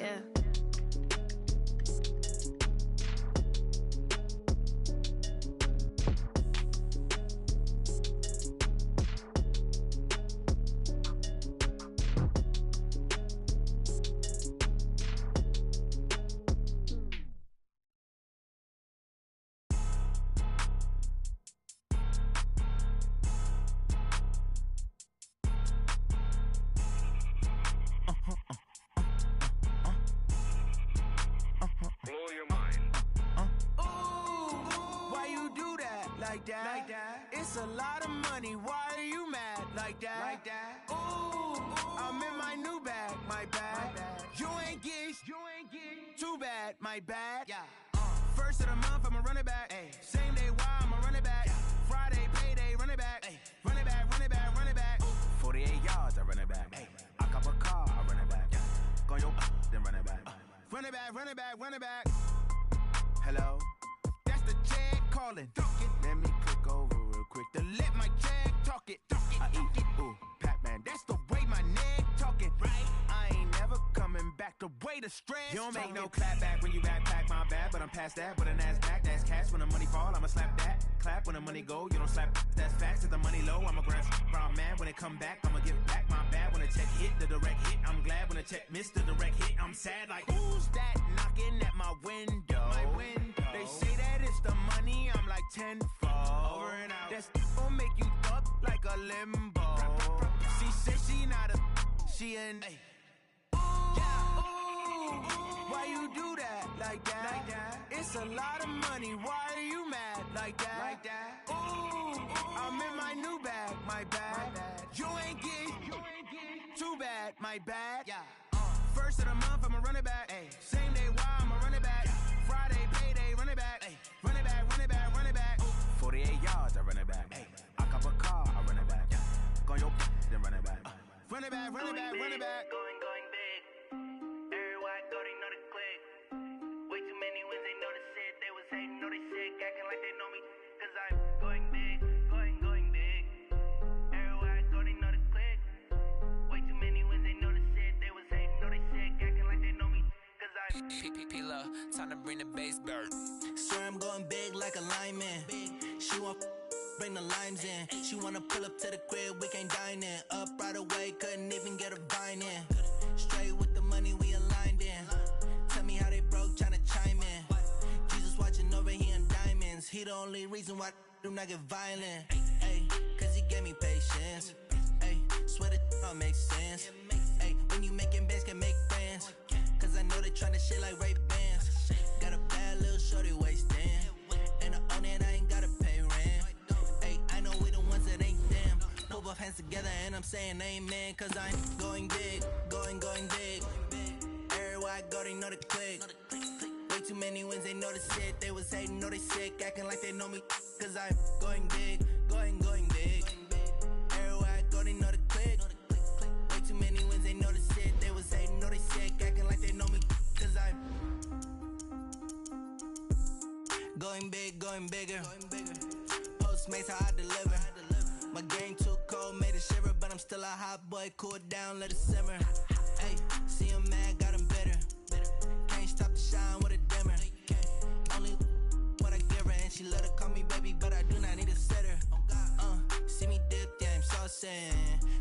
Yeah. It's a lot of money, why are you mad like that? Ooh, I'm in my new bag, my bad. You ain't get too bad, my bad. First of the month, I'ma run it back. Same day, why I'ma run it back. Friday, payday, run it back. Run it back, run it back, run it back. 48 yards, I run it back. I cop a car, I run it back. Go your then run it back. Run it back, run it back, run it back. Hello, that's the check calling. Let me click over real quick to let my check talk it. I eat it, ooh, Pac-Man, that's the way my neck talking. Right, I ain't never coming back the way the stress. You don't make no clap back when you backpack, my bad, but I'm past that. With a NASDAQ, that's cash. When the money fall, I'ma slap that. Clap when the money go, you don't slap. That's facts. If the money low, I'ma grab brown man. When it come back, I'ma give back my bad. When the check hit, the direct hit, I'm glad. When the check missed the direct hit, I'm sad. Like, who's that knocking at my window? They say that it's the money, I'm like tenfold. Over and out. That's gon' make you up like a limbo. She said she not a, she an. Why you do that like that? It's a lot of money, why are you mad like that? Ooh, I'm in my new bag, my bad. You ain't get too bad, my bad. First of the month, I'ma run it back. Same day, why I'ma run it back. Friday, payday, run it back. Run it back, run it back, run it back. 48 yards, I run it back. I cop a car, I run it back. Go your then run it back. Run it back, run it back, run it back. Going big. Everywhere I go, they know the click. Way too many wins, they know the shit. They was hating, know they sick, acting like they know me. Cause I'm going big, going big. Everywhere I go, they know the click. Way too many wins, they know the shit. They was hating, know they sick, acting like they know me. Cause I'm P-P-P-Love, time to bring the bass bird. Swear I'm going big like a lineman. She want bring the limes in. She wanna pull up to the crib, we can't dine in. Up right away, couldn't even get a vine in. Straight with the money, we aligned in. Tell me how they broke, tryna chime in. Jesus watching over here in diamonds. He the only reason why I do not get violent. Ay, cause he gave me patience. Ay, swear that all makes sense. Ay, when you making bands, can make friends. Cause I know they tryna shit like Ray-Bans. Got a bad little shorty wasting. And I own it, I ain't gotta pay rent. Ay, I know we the ones that ain't them. Pull both hands together and I'm saying amen. Cause I'm going big, going big. Everywhere I go, they know the click. Way too many wins, they know the shit. They was hating, know they sick, acting like they know me. Cause I'm going big, going big. Everywhere I go, they know the click. Way too many wins, they know the shit. They was hating, know they sick, acting like they know me. Cause I'm going big, going bigger. Postmates, how I deliver. My game too cold, made it shiver. But I'm still a hot boy, cool it down, let it simmer. Hey, see him mad, got him bitter. Can't stop the shine with a dimmer. Only what I give her, and she love to call me baby, but I do not need a sitter. See me dip, yeah, I'm saucing.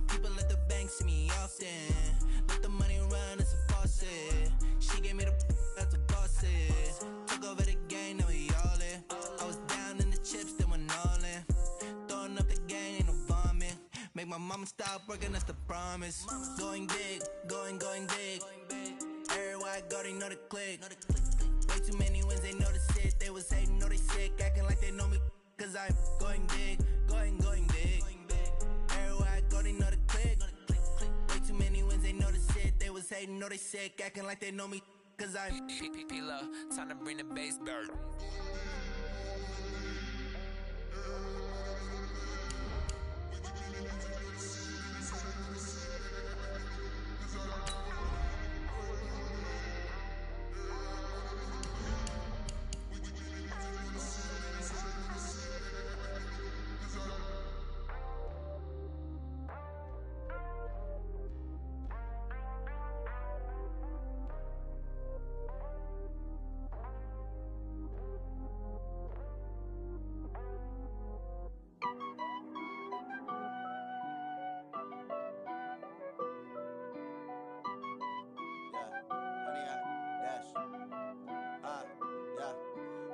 People at the bank see me often. Let the money run, it's a faucet. She gave me the that's a boss is. Took over the game, now we all in. I was down in the chips, then went all in. Throwing up the game, ain't no vomit. Make my mama stop working, that's the promise. Going big, going big. Everywhere I go, they know the click. Way too many wins, they know the shit. They was hating, know they sick, acting like they know me. Cause I'm going big, going big. Everywhere I go, they know the click. Way too many wins, they know the shit. They was hating, know they sick, acting like they know me. Cause I'm P-P-P-Love, time to bring the bass bird.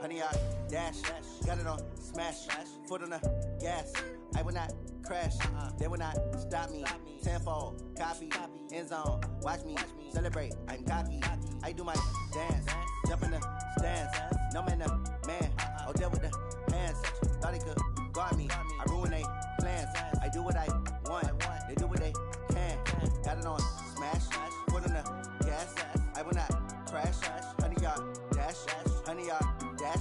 honey yard, dash, got it on, smash, foot on the gas. I will not crash, they will not stop me. Tenfold, copy, end zone, watch me celebrate. I'm cocky, I do my dance, jump in the stands. No man, the man, oh deal with the hands. Thought he could guard me, I ruin they plans. I do what I want, they do what they can. Got it on, smash, foot on the gas. I will not crash, honey yard, dash, honey yard, dash,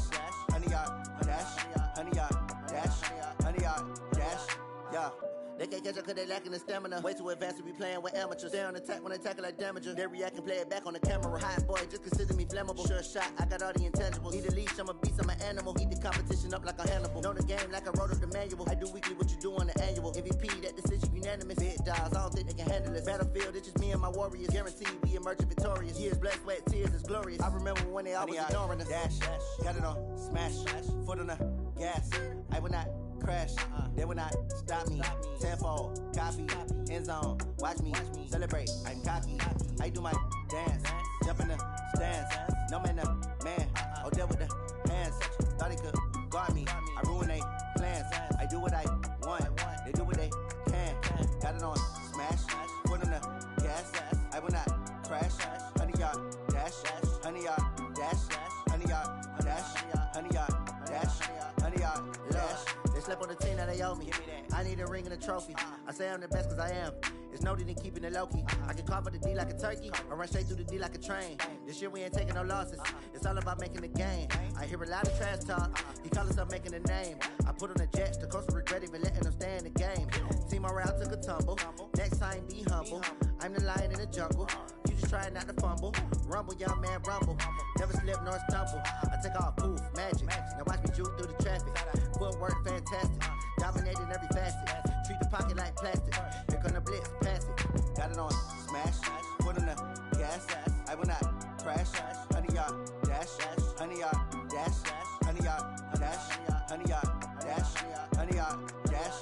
honey yard, dash, honey yard, dash, honey yard, dash, yeah. They can't catch up cause they lacking the stamina. Way too advanced to be playing with amateurs. Stay on attack when they tackle like damager. They react and play it back on the camera. Hot boy, just consider me flammable. Sure shot, I got all the intangibles. Need a leash, I'm a beast, I'm an animal. Heat the competition up like a Hannibal. Know the game like I wrote up the manual. I do weekly what you do on the annual. MVP, that decision unanimous. Big dogs, I don't think they can handle this. Battlefield, it's just me and my warriors. Guaranteed we emerge victorious. Years, blood, sweat, tears, is glorious. I remember when they always ignoring us. Dash, got it on, smash, foot on the gas. I will not crash, they will not stop me. Tenfold, copy, end zone, watch me celebrate. I'm cocky, I do my dance, jump in the stands. No man, the man, oh deal with the hands. Thought he could guard me, I ruin they plans. I do what I want, they do what they can. Got it on, smash, foot on the gas. I will not crash, honey yard, dash, honey yard, dash, honey yard, dash, honey yard, dash, honey yard, dash. They slept on the team that they owe me. I need a ring and a trophy. I say I'm the best cause I am. It's no need in keeping it low-key. I can carve up the D like a turkey or run straight through the D like a train. This year we ain't taking no losses. It's all about making the game. I hear a lot of trash talk. He call himself making a name. I put on the Jets. The coach will regret even letting them stay in the game. Team morale took a tumble. Next time be humble. I'm the lion in the jungle. You just try not to fumble. Rumble, young man, rumble. Never slip nor stumble. I take off, poof, magic. Now watch me juke through the traffic. Footwork fantastic. Dominating every facet. Treat the pocket like plastic. Here come the blitz, pass it. Got it on, smash. Foot on the gas. I will not crash. Honey yard, dash. Honey yard, dash. Honey yard, dash. Honey yard, dash. Honey yard, dash.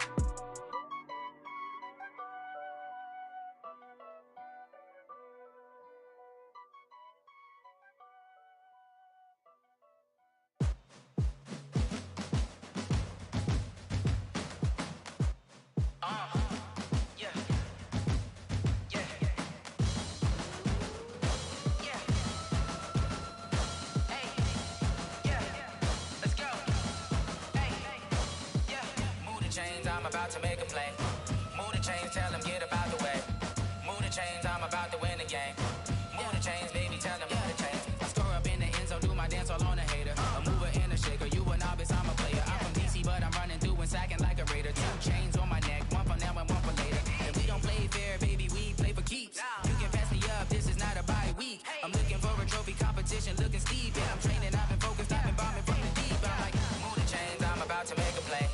I'm about to make a play. Move the chains, tell them get up out the way. Move the chains, I'm about to win the game. Move the chains, baby, tell them move the chains. I score up in the end zone, do my dance all on a hater. A mover and a shaker, you a novice, I'm a player. I'm from DC, but I'm running through and sacking like a raider. 2 chains on my neck, one for now and one for later. And we don't play fair, baby, we play for keeps. You can pass me up, this is not a bye week. I'm looking for a trophy competition, looking steep. Yeah, I'm training, I've been focused, I've been bombing from the deep. I'm like, move the chains, I'm about to make a play.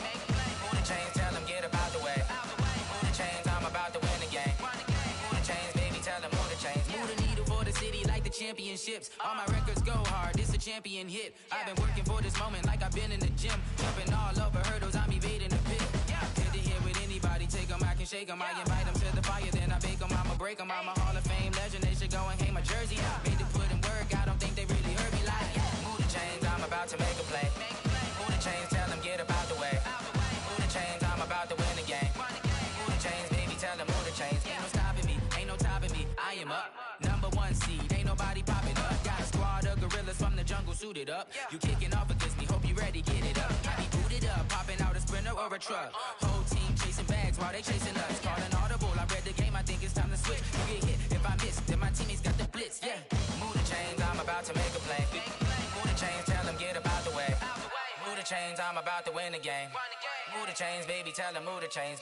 Move the chains, tell them get up out the way. Move the chains, I'm about to win the game. Move the chains, baby, tell them move the chains. Move the needle for the city like the championships. All my records go hard, this a champion hit. I've been working for this moment like I've been in the gym. Jumping all over hurdles, I'm evading the pit. Head to head with anybody, take them, I can shake them. I invite them to the fire, then I bake them, I'ma break them. I'm a Hall of Fame legend, they should go and hang my jersey. Made to put in work, I don't think they really heard me like. Move the chains, I'm about to make a play. Move the chains, tell them get up out the way. Move the chains, I'm about to win the game. Move the chains, baby, tell them move the chains. Ain't no stopping me, ain't no topping me. I am up, number 1 seed, ain't nobody popping up. Got a squad of gorillas from the jungle suited up. You kicking off against me, hope you ready, get it up. I be booted up, popping out a sprinter or a truck. Whole team chasing bags while they chasing us. Calling audible, I read the game, I think it's time to switch. You get hit if I miss, then my teammates got the blitz, yeah. Move the chains, I'm about to make a play. Move the chains, tell them get up out the way. Move the chains, I'm about to win the game. Move the chains, baby, tell them move the chains.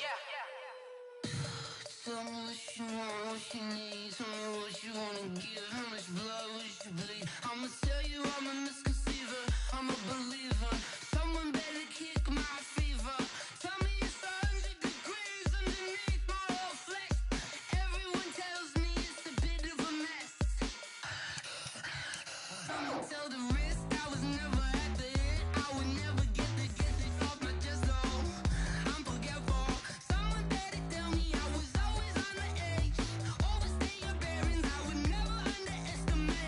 Tell me what you want, what you need. Tell me what you wanna give. How much blood would you bleed? I'ma tell you I'm a misconceiver. I'm a believer. Someone better kick my fever. Tell me it's 100 degrees underneath my whole flesh. Everyone tells me it's a bit of a mess. I'ma tell the risk I was never at the end. I would never get this off my chest. No, I'm forgetful. Someone better tell me I was always on the edge. Overstay your bearings, I would never underestimate.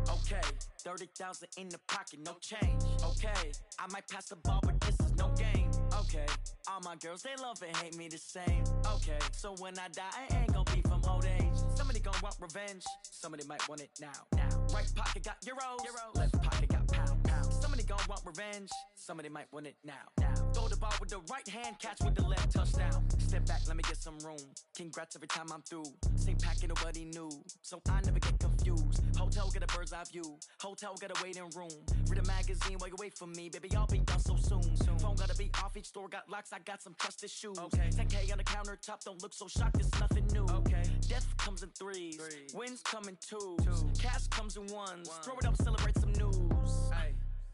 Okay, 30,000 in the pocket, no change. Okay, I might pass the ball, but this is no game. Okay, all my girls, they love and hate me the same. Okay, so when I die, I ain't gon' be from old age. Somebody gon' want revenge, somebody might want it now. Right pocket got euros, left pocket got pound. Somebody gon' want revenge, somebody might want it now. Throw the ball with the right hand, catch with the left, touchdown. Step back, let me get some room. Congrats every time I'm through. Same packet, nobody knew, so I never get confused. Hotel get a bird's eye view, hotel get a waiting room. Read a magazine while you wait for me, baby, I'll be done so soon. Phone gotta be off, each store got locks, I got some trusted shoes. 10K on the countertop, don't look so shocked, it's nothing new. Death comes in threes, wins come in twos, cash comes in ones. Throw it up, celebrate some news.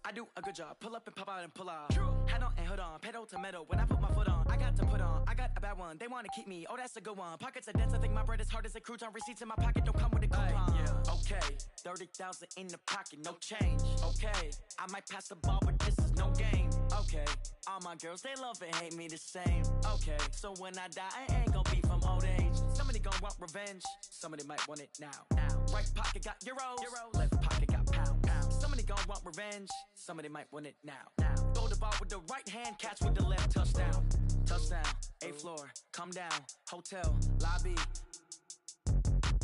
I do a good job, pull up and pop out and pull out. Head on and hood on, pedal to metal. When I put my foot on, I got to put on. I got a bad one, they wanna keep me, oh that's a good one. Pockets are dense, I think my bread is hard as a crouton. Receipts in my pocket don't come with a coupon. Okay, 30,000 in the pocket, no change. Okay, I might pass the ball, but this is no game. Okay, all my girls, they love and hate me the same. Okay, so when I die, I ain't gon' be from old age. Somebody gon' want revenge, somebody might want it now. Right pocket got euros, left pocket got pound. Somebody gon' want revenge, somebody might want it now. Throw the ball with the right hand, catch with the left, touchdown. Touchdown, 8th floor, come down, hotel, lobby.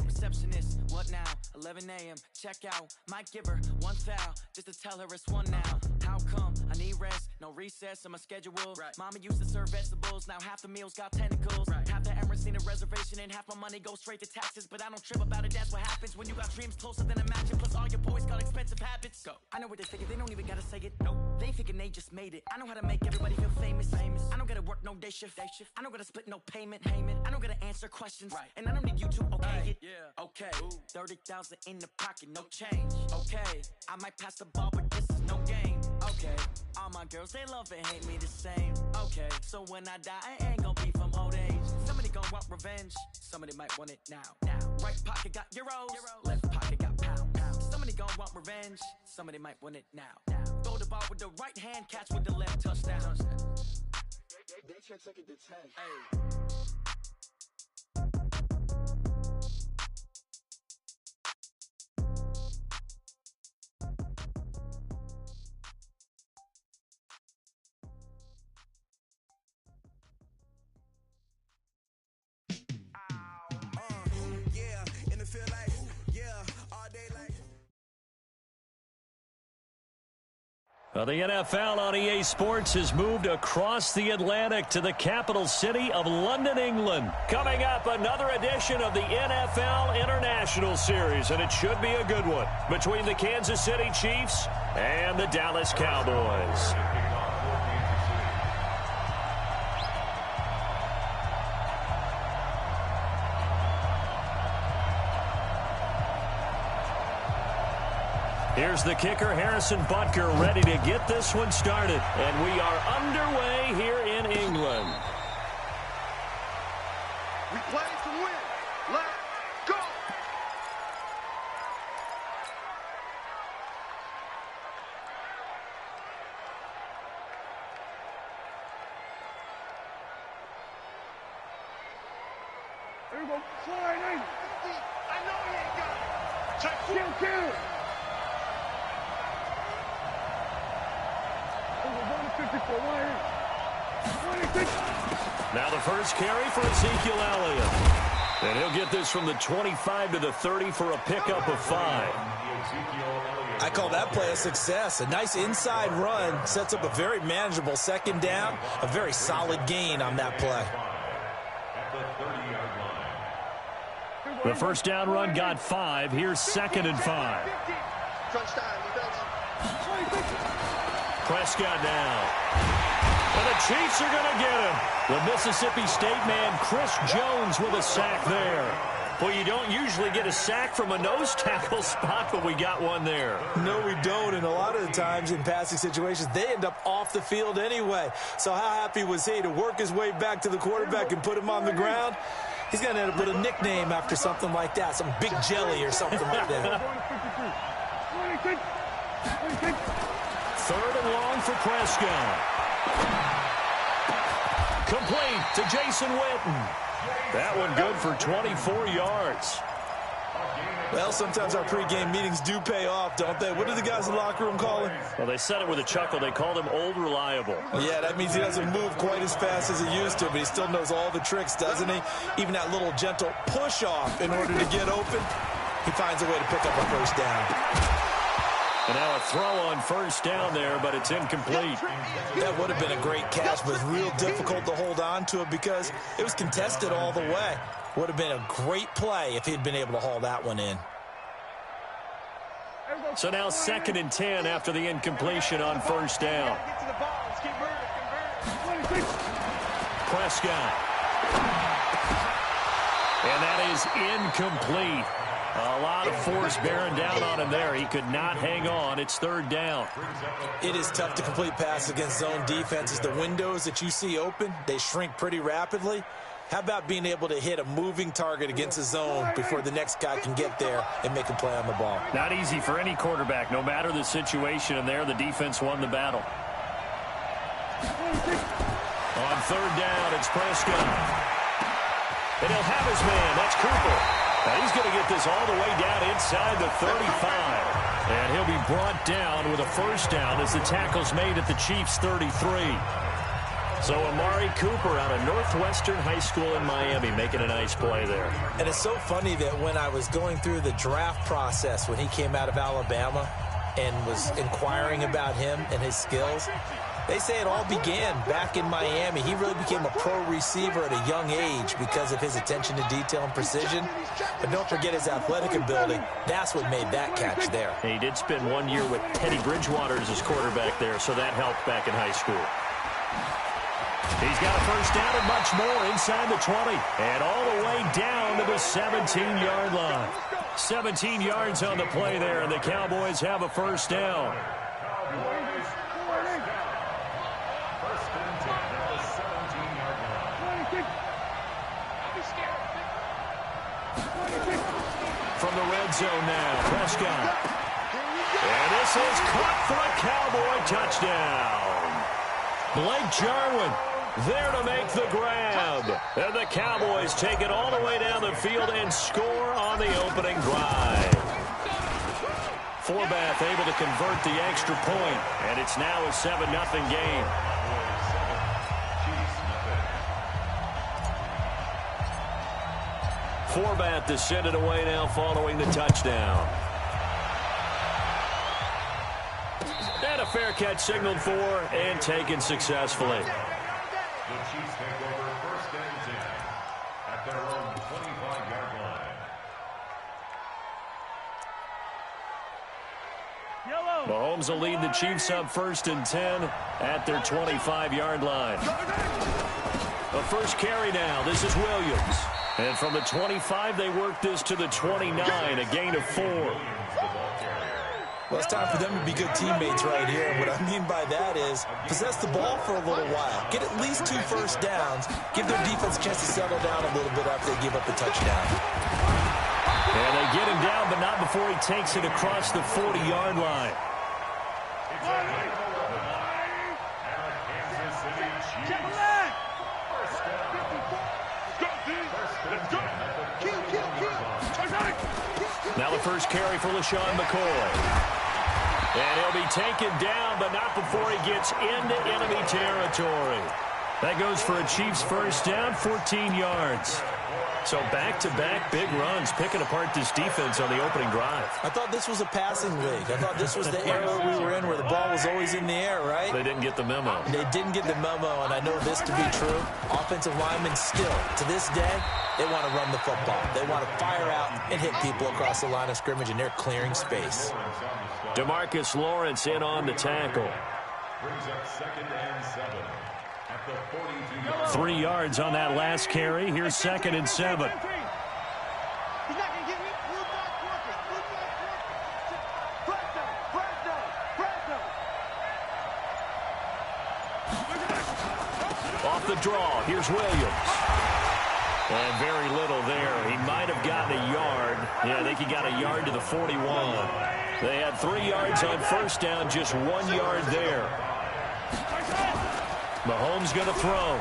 Receptionist, what now? 11 a.m., check out. Might give her one foul, just to tell her it's one now. How come? I need rest, no recess in my schedule. Mama used to serve vegetables, now half the meals got tentacles. Half the Emirates need a reservation and half my money goes straight to taxes. But I don't trip about it, that's what happens when you got dreams closer than a mansion. Plus all your boys got expensive habits. Go. I know what they thinking, they don't even gotta say it. Nope. They ain't thinking they just made it. I know how to make everybody feel famous. I don't gotta work no day shift. I don't gotta split no payment. I don't gotta answer questions. And I don't need you to okay it. Okay, 30,000 in the pocket, no change. Okay, I might pass the ball, but this is no game. Okay, all my girls, they love and hate me the same. Okay, so when I die, I ain't gon' be from old age. Somebody gon' want revenge, somebody might want it now. Right pocket got euros, left pocket got pound. Somebody gon' want revenge, somebody might want it now. Throw the ball with the right hand, catch with the left, touchdown. They should take it to 10. Well, the NFL on EA Sports has moved across the Atlantic to the capital city of London, England. Coming up, another edition of the NFL International Series, and it should be a good one, between the Kansas City Chiefs and the Dallas Cowboys. Here's the kicker, Harrison Butker, ready to get this one started. And we are underway here in England. We play to win. Let's go! There you go. Slide in. I know he ain't got it. Check. Kill. Now the first carry for Ezekiel Elliott. And he'll get this from the 25 to the 30 for a pickup of 5. I call that play a success. A nice inside run sets up a very manageable second down. A very solid gain on that play. The first down run got 5. Here's 2nd and 5. Prescott now. And the Chiefs are going to get him. The Mississippi State man, Chris Jones, with a sack there. Well, you don't usually get a sack from a nose tackle spot, but we got one there. No, we don't. And a lot of the times in passing situations, they end up off the field anyway. So how happy was he to work his way back to the quarterback and put him on the ground? He's going to end up with a nickname after something like that, some Big Jelly or something like that. 3rd and long for Prescott. Complete to Jason Witten. That one good for 24 yards. Well, sometimes our pregame meetings do pay off, don't they? What do the guys in the locker room call him? Well, they said it with a chuckle. They called him Old Reliable. Yeah, that means he doesn't move quite as fast as he used to, but he still knows all the tricks, doesn't he? Even that little gentle push-off in order to get open, he finds a way to pick up a first down. And now a throw on first down there, but it's incomplete. That would have been a great catch, but real difficult to hold on to it because it was contested all the way. Would have been a great play if he'd been able to haul that one in. So now 2nd and 10 after the incompletion on first down. Prescott. And that is incomplete. A lot of force bearing down on him there. He could not hang on. It's 3rd down. It is tough to complete passes against zone defenses. The windows that you see open, they shrink pretty rapidly. How about being able to hit a moving target against a zone before the next guy can get there and make a play on the ball? Not easy for any quarterback, no matter the situation. And there, the defense won the battle. On 3rd down, it's Prescott. And he'll have his man. That's Cooper. Now he's going to get this all the way down inside the 35. And he'll be brought down with a first down as the tackle's made at the Chiefs' 33. So Amari Cooper out of Northwestern High School in Miami making a nice play there. And it's so funny that when I was going through the draft process when he came out of Alabama and was inquiring about him and his skills, they say it all began back in Miami. He really became a pro receiver at a young age because of his attention to detail and precision. But don't forget his athletic ability. That's what made that catch there. He did spend 1 year with Teddy Bridgewater as his quarterback there, so that helped back in high school. He's got a first down and much more inside the 20. And all the way down to the 17-yard line. 17 yards on the play there, and the Cowboys have a first down. From the red zone now, Prescott. And this is caught for a Cowboy touchdown. Blake Jarwin there to make the grab. And the Cowboys take it all the way down the field and score on the opening drive. Forbath able to convert the extra point, and it's now a 7-0 game. Forbath to send it away now following the touchdown. And a fair catch signaled for and taken successfully. The Chiefs take over 1st and 10 at their own 25-yard line. Mahomes will lead the Chiefs up 1st and 10 at their 25-yard line. The first carry now. This is Williams. And from the 25, they work this to the 29, a gain of 4. Well, it's time for them to be good teammates right here. And what I mean by that is possess the ball for a little while. Get at least 2 first downs. Give their defense a chance to settle down a little bit after they give up a touchdown. And they get him down, but not before he takes it across the 40-yard line. Now the first carry for LaShawn McCoy. And he'll be taken down, but not before he gets into enemy territory. That goes for a Chiefs first down, 14 yards. So back-to-back big runs, picking apart this defense on the opening drive. I thought this was a passing league. I thought this was the era we were in where the ball was always in the air, right? They didn't get the memo. They didn't get the memo, and I know this to be true. Offensive linemen still, to this day, they want to run the football. They want to fire out and hit people across the line of scrimmage, and they're clearing space. DeMarcus Lawrence in on the tackle. Brings up 2nd and 7 at the 42. 3 yards on that last carry. Here's 2nd and 7. Off the draw, here's Williams. And very little there. He might have gotten a yard. Yeah, I think he got a yard to the 41. They had 3 yards on first down, just 1 yard there. Mahomes going to throw.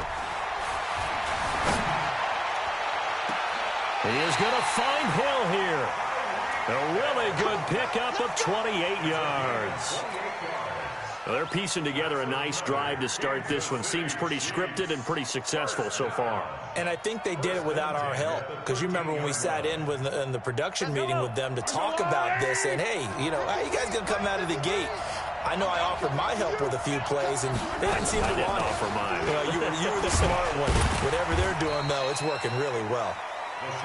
He is going to find Hill here. A really good pickup of 28 yards. Well, they're piecing together a nice drive to start this one. Seems pretty scripted and pretty successful so far. And I think they did it without our help. Because you remember when we sat in the production meeting with them to talk about this, and hey, you know, how you guys going to come out of the gate? I know I offered my help with a few plays, and they didn't seem to want it. I didn't offer mine. You were the smart one. Whatever they're doing, though, it's working really well.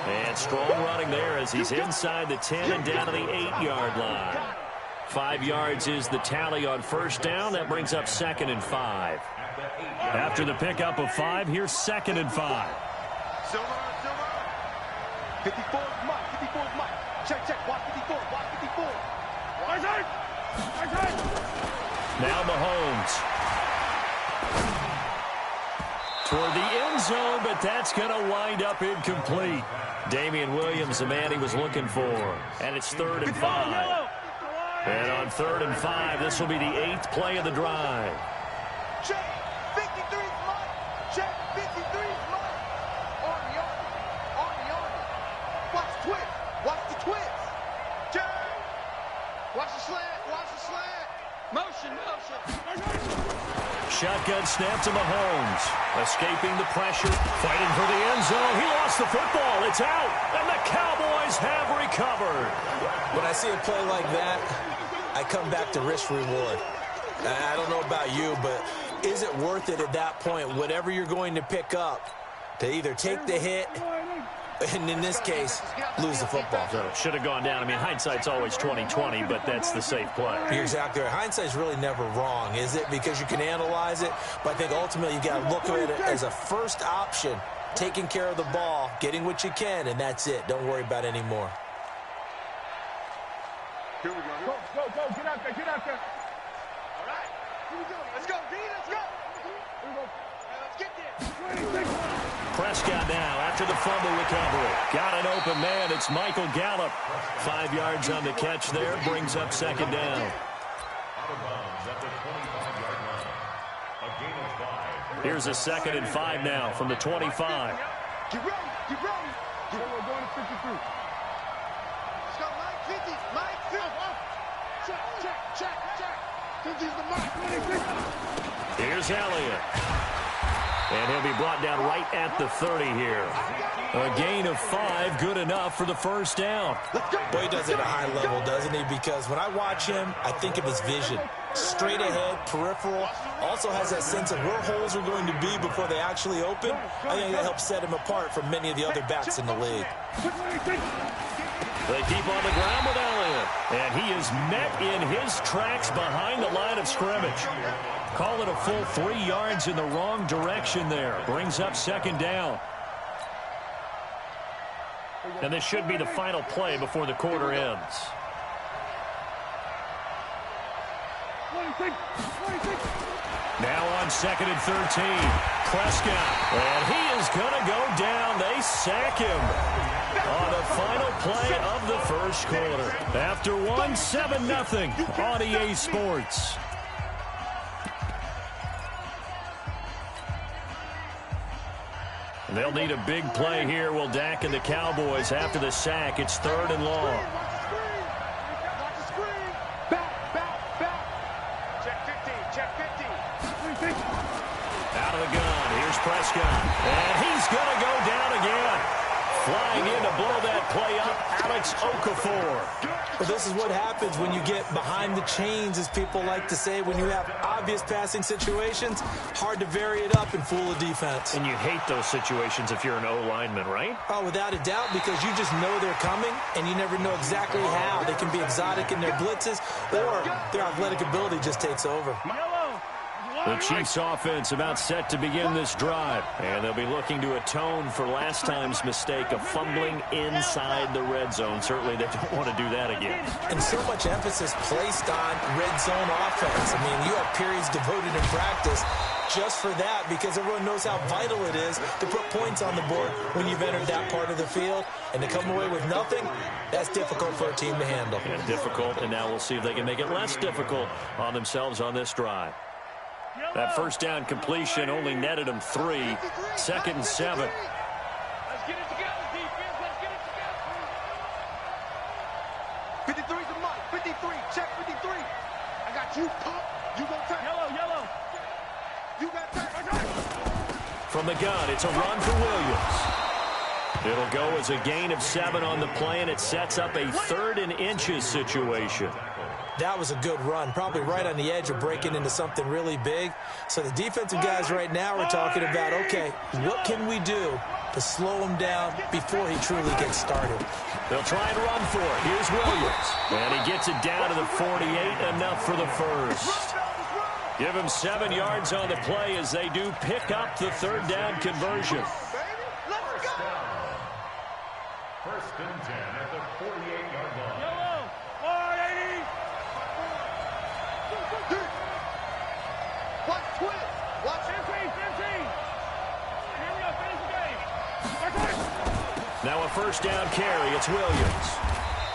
And strong running there as he's inside the 10 and down to the 8-yard line. 5 yards is the tally on first down. That brings up 2nd and 5. After the pickup of 5, here's 2nd and 5. Silver. 54 is Mike. 54 is Mike. Check. Watch 54. Watch 54. Right side. Now Mahomes. Toward the end zone, but that's going to wind up incomplete. Damian Williams, the man he was looking for. And it's 3rd and 5. And on 3rd and 5, this will be the 8th play of the drive. Check. 53 is Mike. Check. 53 is Mike. On the army. Watch the twist. Watch the twist. Check. Watch the slant. Motion. Shotgun snap to Mahomes. Escaping the pressure. Fighting for the end zone. He lost the football. It's out. And the Cowboys have recovered. When I see a play like that, I come back to risk-reward. I don't know about you, but is it worth it at that point, whatever you're going to pick up, to either take the hit, and in this case, lose the football? So should have gone down. I mean, hindsight's always 20/20, but that's the safe play. You're exactly right. Hindsight's really never wrong, is it? Because you can analyze it, but I think ultimately you got to look at it as a first option, taking care of the ball, getting what you can, and that's it. Don't worry about any more. Here we go. Go. Get out there. All right. Here we go. Let's go, D. Let's go. Here we go. Let's get there. Prescott now after the fumble recovery. Got an open man. It's Michael Gallup. 5 yards on the catch there. Brings up 2nd down. Out of bounds at the 25-yard line. A gain of 5. Here's a 2nd and 5 now from the 25. Get ready. We're going to 53. Let's go, Mike 50. Mike 50. Check. 50's the mark. Here's Elliott. And he'll be brought down right at the 30 here. A gain of 5, good enough for the first down. Boy, he does it at a high level, doesn't he? Because when I watch him, I think of his vision. Straight ahead, peripheral. Also has that sense of where holes are going to be before they actually open. I think that helps set him apart from many of the other backs in the league. They keep on the ground with Elliott. And he is met in his tracks behind the line of scrimmage. Call it a full 3 yards in the wrong direction there. Brings up 2nd down. And this should be the final play before the quarter ends. Now on 2nd and 13. Prescott. And he is going to go down. They sack him on the final play of the first quarter. After 7-0 on EA Sports. They'll need a big play here. Will Dak and the Cowboys after the sack. It's 3rd and long. Watch the screen. Back. Check 50. Out of the gun. Here's Prescott. And he's going to go down again. Flying in to blow that play up, Alex Okafor. Well, this is what happens when you get behind the chains, as people like to say. When you have obvious passing situations, hard to vary it up and fool a defense. And you hate those situations if you're an O-lineman, right? Oh, without a doubt, because you just know they're coming, and you never know exactly how. They can be exotic in their blitzes, or their athletic ability just takes over. The Chiefs offense about set to begin this drive. And they'll be looking to atone for last time's mistake of fumbling inside the red zone. Certainly they don't want to do that again. And so much emphasis placed on red zone offense. I mean, you have periods devoted in practice just for that, because everyone knows how vital it is to put points on the board when you've entered that part of the field. And to come away with nothing, that's difficult for a team to handle. And difficult, and now we'll see if they can make it less difficult on themselves on this drive. That first down completion only netted them 3. 2nd and 7. Let's get it together, defense. Let's get it together. you pump, you gonna take. Yellow. You got that. From the gun, it's a run for Williams. It'll go as a gain of 7 on the play, and it sets up a 3rd and inches situation. That was a good run, probably right on the edge of breaking into something really big. So the defensive guys right now are talking about, okay, what can we do to slow him down before he truly gets started? They'll try and run for it. Here's Williams. And he gets it down to the 48, enough for the first. Give him 7 yards on the play as they do pick up the 3rd down conversion. First and 10 at the 48-yard line. Yellow. 480. Watch twist. Watch 15. Here we go. Finish the game. Now a first down carry. It's Williams.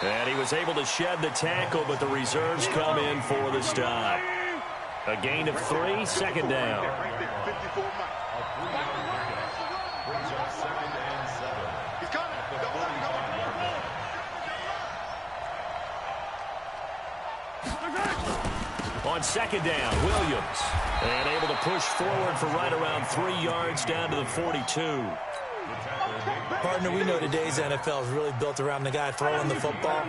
And he was able to shed the tackle, but the reserves come in for the stop. A gain of 3, 2nd down. On 2nd down, Williams. And able to push forward for right around 3 yards down to the 42. Partner, we know today's NFL is really built around the guy throwing the football.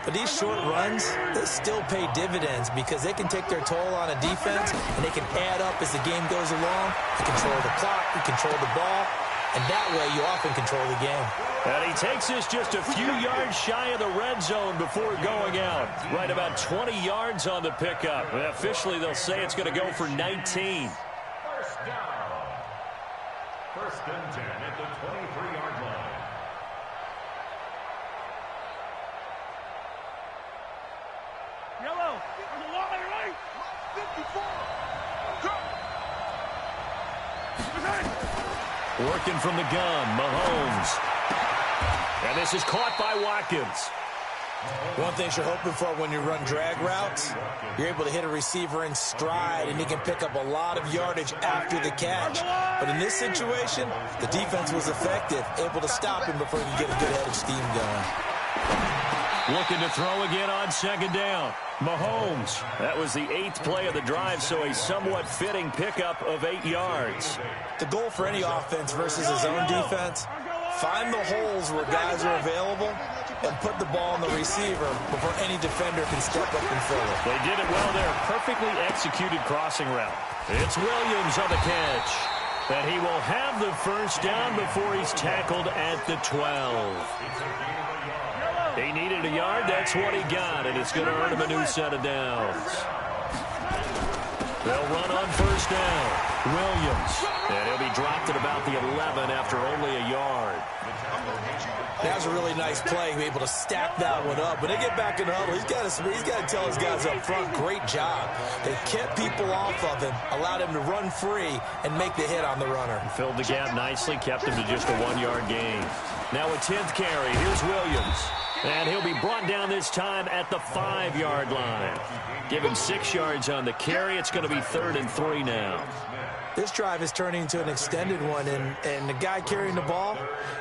But these short runs, they still pay dividends because they can take their toll on a defense, and they can add up as the game goes along. You control the clock, you control the ball, and that way you often control the game. And he takes us just a few yards shy of the red zone before going out. Right about 20 yards on the pickup. Officially, they'll say it's going to go for 19. First down. First and 10 at the 23-yard line. Yellow. There's a long way right. 54. Working from the gun, Mahomes. And this is caught by Watkins. One thing you're hoping for when you run drag routes, you're able to hit a receiver in stride, and he can pick up a lot of yardage after the catch. But in this situation, the defense was effective, able to stop him before he could get a good head of steam going. Looking to throw again on 2nd down. Mahomes. That was the 8th play of the drive, so a somewhat fitting pickup of 8 yards. The goal for any offense versus his own defense, find the holes where guys are available and put the ball on the receiver before any defender can step up and fill it. They did it well there. Perfectly executed crossing route. It's Williams on the catch. And he will have the first down before he's tackled at the 12. He needed a yard. That's what he got, and it's going to earn him a new set of downs. They'll run on first down. Williams. And he'll be dropped at about the 11 after only a yard. That was a really nice play, able to stack that one up. When they get back in the huddle, he's got to tell his guys up front, great job. They kept people off of him, allowed him to run free, and make the hit on the runner. Filled the gap nicely, kept him to just a 1-yard gain. Now a 10th carry. Here's Williams. And he'll be brought down this time at the 5-yard line. Give him 6 yards on the carry. It's going to be 3rd and 3 now. This drive is turning into an extended one, and the guy carrying the ball,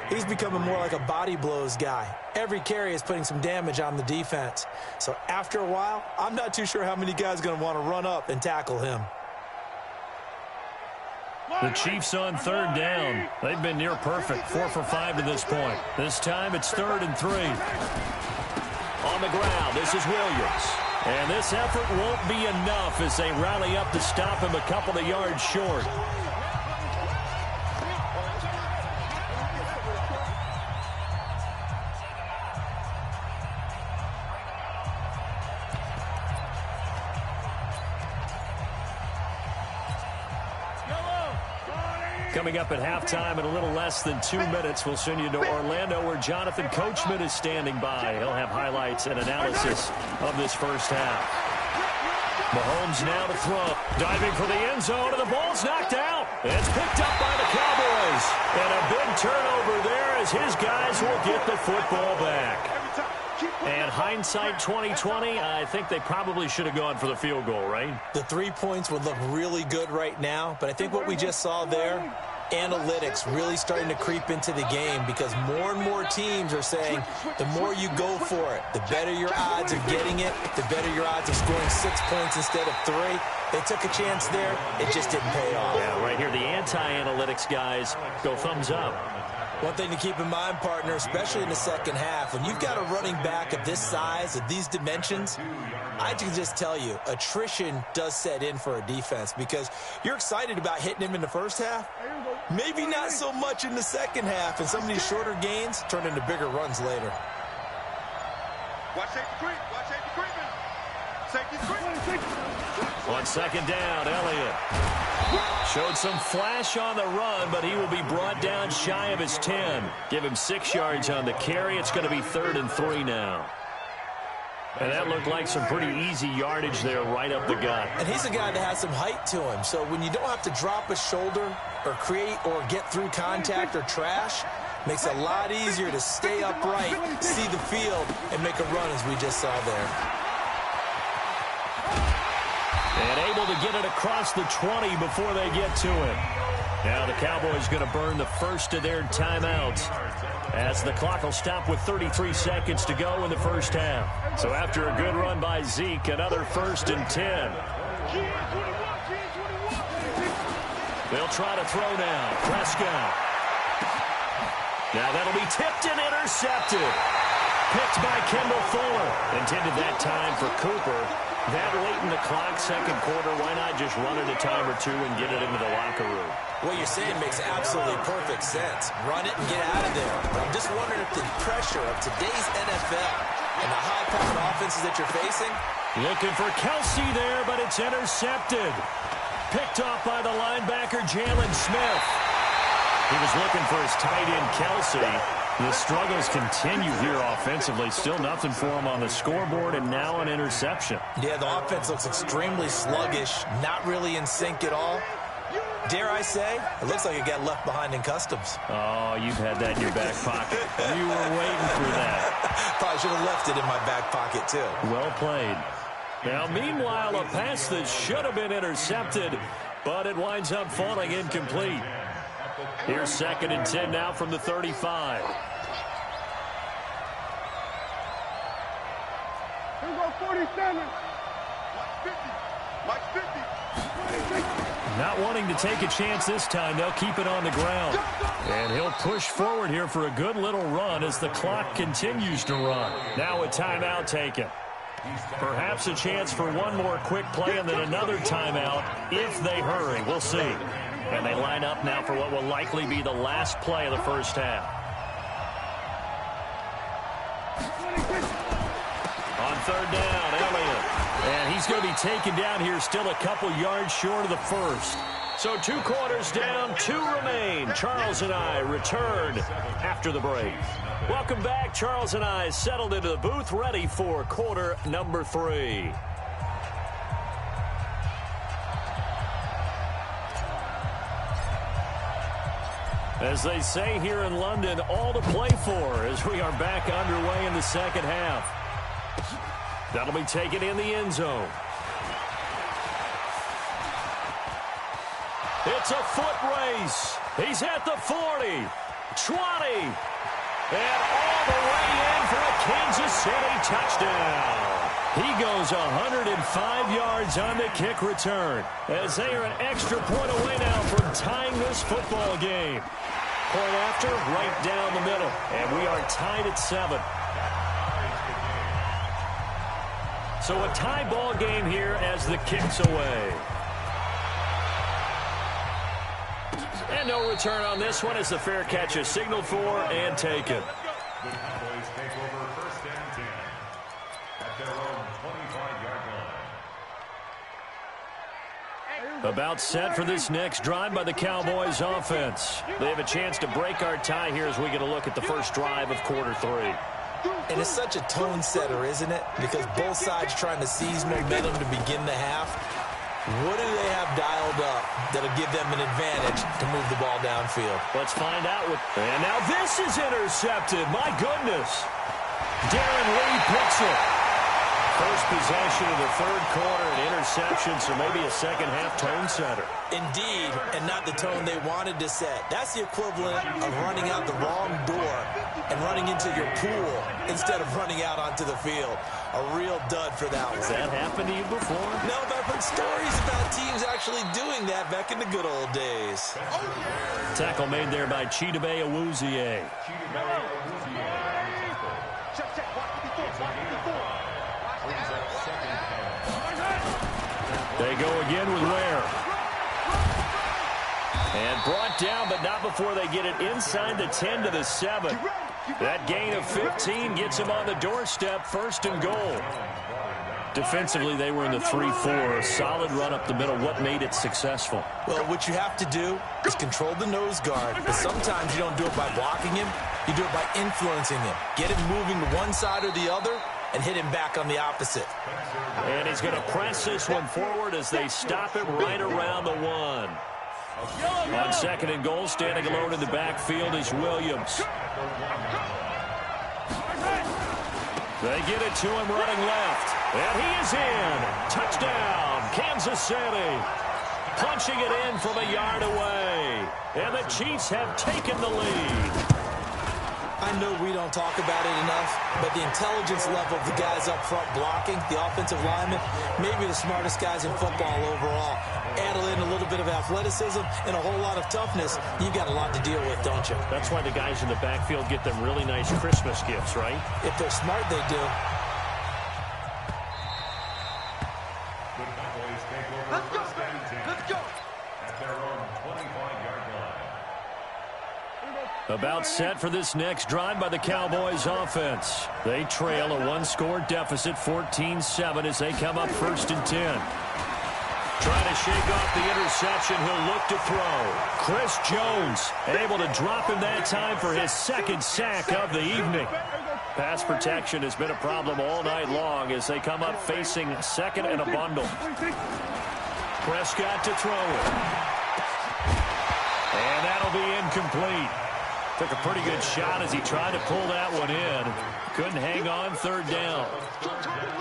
he's becoming more like a body blows guy. Every carry is putting some damage on the defense. So after a while, I'm not too sure how many guys are going to want to run up and tackle him. The Chiefs on 3rd down. They've been near perfect, 4 for 5 to this point. This time it's 3rd and 3. On the ground, this is Williams. And this effort won't be enough as they rally up to stop him a couple of yards short. Coming up at halftime in a little less than 2 minutes, we'll send you to Orlando where Jonathan Coachman is standing by. He'll have highlights and analysis of this first half. Mahomes now to throw. Diving for the end zone, and the ball's knocked out. It's picked up by the Cowboys. And a big turnover there as his guys will get the football back. And hindsight 2020, I think they probably should have gone for the field goal, right? The 3 points would look really good right now, but I think what we just saw there, analytics really starting to creep into the game because more and more teams are saying the more you go for it, the better your odds of getting it, the better your odds of scoring 6 points instead of 3. They took a chance there. It just didn't pay off. Yeah, right here, the anti-analytics guys go thumbs up. One thing to keep in mind, partner, especially in the second half, when you've got a running back of this size, of these dimensions, I can just tell you, attrition does set in for a defense because you're excited about hitting him in the first half. Maybe not so much in the second half, and some of these shorter gains turn into bigger runs later. Watch safety creep. Watch safety creeping. Safety creep. On second down, Elliott showed some flash on the run, but he will be brought down shy of his 10. Give him 6 yards on the carry. It's going to be 3rd and 3 now. And that looked like some pretty easy yardage there right up the gut. And he's a guy that has some height to him. So when you don't have to drop a shoulder or create or get through contact or trash, makes it a lot easier to stay upright, see the field, and make a run as we just saw there. And able to get it across the 20 before they get to him. Now the Cowboys going to burn the first of their timeouts as the clock will stop with 33 seconds to go in the first half. So after a good run by Zeke, another 1st and 10. They'll try to throw now. Prescott. Now that'll be tipped and intercepted. Picked by Kendall Fuller. Intended that time for Cooper. That late in the clock, second quarter, why not just run it a time or two and get it into the locker room? What you're saying makes absolutely perfect sense. Run it and get out of there. But I'm just wondering if the pressure of today's NFL and the high-powered offenses that you're facing. Looking for Kelsey there, but it's intercepted. Picked off by the linebacker, Jalen Smith. He was looking for his tight end, Kelsey. The struggles continue here offensively. Still nothing for him on the scoreboard, and now an interception. Yeah, the offense looks extremely sluggish, not really in sync at all. Dare I say, it looks like it got left behind in customs. Oh, you've had that in your back pocket. You were waiting for that. Probably should have left it in my back pocket, too. Well played. Now, meanwhile, a pass that should have been intercepted, but it winds up falling incomplete. Here's 2nd and 10 now from the 35. Here we go, 47. Mike 50. Not wanting to take a chance this time, they'll keep it on the ground. And he'll push forward here for a good little run as the clock continues to run. Now a timeout taken. Perhaps a chance for one more quick play and then another timeout if they hurry. We'll see. And they line up now for what will likely be the last play of the first half. On 3rd down, Elliott. And he's going to be taken down here still a couple yards short of the first. So 2 quarters down, 2 remain. Charles and I return after the break. Welcome back. Charles and I settled into the booth, ready for quarter number 3. As they say here in London, all to play for as we are back underway in the second half. That'll be taken in the end zone. It's a foot race. He's at the 40, 20, and all the way in for a Kansas City touchdown. He goes 105 yards on the kick return as they are an extra point away now from tying this football game. Point after, right down the middle, and we are tied at 7. So a tie ball game here as the kick's away. And no return on this one as the fair catch is signaled for and taken. The Cowboys take over 1st and 10 at their own 25-yard line. About set for this next drive by the Cowboys offense. They have a chance to break our tie here as we get a look at the first drive of quarter 3. And it's such a tone setter, isn't it? Because both sides trying to seize momentum to begin the half. What do they have dialed up that'll give them an advantage to move the ball downfield? Let's find out. And now this is intercepted. My goodness. Darren Lee picks it. First possession of the 3rd quarter, an interception, so maybe a second-half tone setter. Indeed, and not the tone they wanted to set. That's the equivalent of running out the wrong door and running into your pool instead of running out onto the field. A real dud for that one. Has that happened to you before? No, but I've heard stories about teams actually doing that back in the good old days. Tackle made there by Chidobe Awuzie. They go again with Ware. And brought down, but not before they get it inside the 10 to the 7. That gain of 15 gets them on the doorstep, 1st and goal. Defensively, they were in the 3-4. Solid run up the middle. What made it successful? Well, what you have to do is control the nose guard. But sometimes you don't do it by blocking him. You do it by influencing him. Get him moving to one side or the other and hit him back on the opposite. And he's going to press this one forward as they stop it right around the 1. On 2nd and goal, standing alone in the backfield is Williams. They get it to him running left. And he is in. Touchdown, Kansas City. Punching it in from a yard away. And the Chiefs have taken the lead. I know we don't talk about it enough, but the intelligence level of the guys up front blocking, the offensive linemen, maybe the smartest guys in football overall. Add in a little bit of athleticism and a whole lot of toughness, you've got a lot to deal with, don't you? That's why the guys in the backfield get them really nice Christmas gifts, right? If they're smart, they do. Let's go, let's go. At their own 25-yard line. About set for this next drive by the Cowboys offense. They trail a 1-score deficit, 14-7, as they come up 1st and 10. Trying to shake off the interception. He'll look to throw. Chris Jones able to drop him that time for his 2nd sack of the evening. Pass protection has been a problem all night long as they come up facing 2nd and a bundle. Prescott to throw it. And that'll be incomplete. Took a pretty good shot as he tried to pull that one in. Couldn't hang on, 3rd down.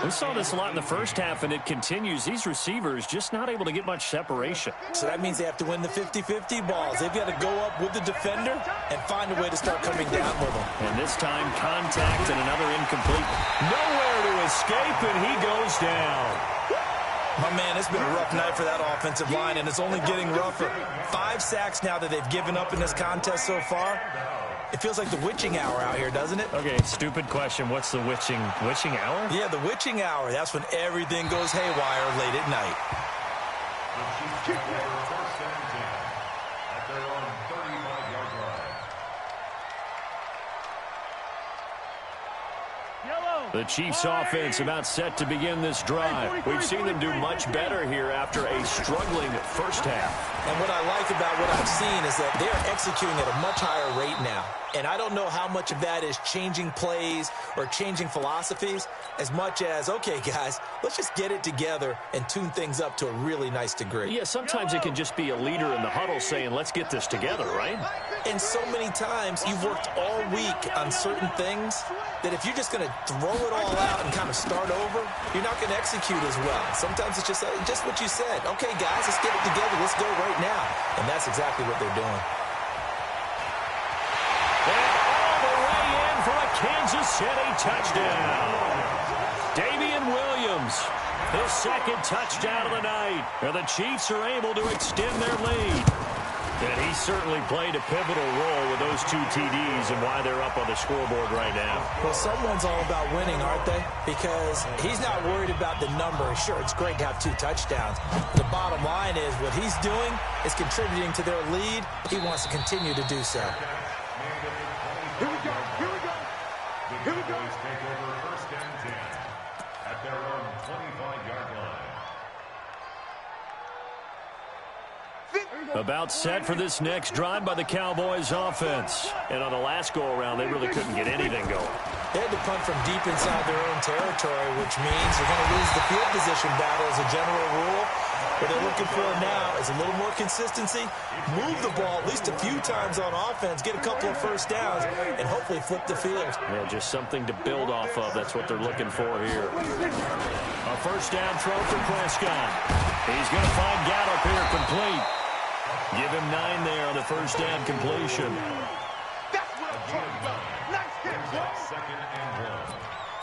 We saw this a lot in the first half, and it continues. These receivers just not able to get much separation. So that means they have to win the 50-50 balls. They've got to go up with the defender and find a way to start coming down with them. And this time, contact and another incomplete. Nowhere to escape, and he goes down. My man, it's been a rough night for that offensive line, and it's only getting rougher. 5 sacks now that they've given up in this contest so far. It feels like the witching hour out here, doesn't it? Okay, stupid question. What's the witching hour? Yeah, the witching hour. That's when everything goes haywire late at night. The Chiefs take over 1st and 10 at their own 35-yard line. The Chiefs offense about set to begin this drive. We've seen them do much better here after a struggling first half. And what I like about what I've seen is that they're executing at a much higher rate now. And I don't know how much of that is changing plays or changing philosophies as much as, okay, guys, let's just get it together and tune things up to a really nice degree. Yeah, sometimes it can just be a leader in the huddle saying, let's get this together, right? And so many times you've worked all week on certain things that if you're just going to throw it all out and kind of start over, you're not going to execute as well. Sometimes it's just what you said. Okay, guys, let's get it together. Let's go right now. And that's exactly what they're doing. And all the way in for a Kansas City touchdown. Damian Williams, his 2nd touchdown of the night. And the Chiefs are able to extend their lead. And he certainly played a pivotal role with those 2 TDs and why they're up on the scoreboard right now. Well, someone's all about winning, aren't they? Because he's not worried about the number. Sure, it's great to have 2 touchdowns. The bottom line is what he's doing is contributing to their lead. He wants to continue to do so. Here we go, here we go. Here we go. Cowboys take over 1st and 10 at their own 25-yard line. About set for this next drive by the Cowboys offense. And on the last go-around, they really couldn't get anything going. They had to punt from deep inside their own territory, which means they're going to lose the field position battle as a general rule. What they're looking for now is a little more consistency, move the ball at least a few times on offense, get a couple of first downs, and hopefully flip the field. Yeah, just something to build off of. That's what they're looking for here. A first down throw for Prescott. He's going to find Gallup here complete. Give him 9 there on the first down completion. That's what I'm talking about. Nice hit, boy. Second and 1.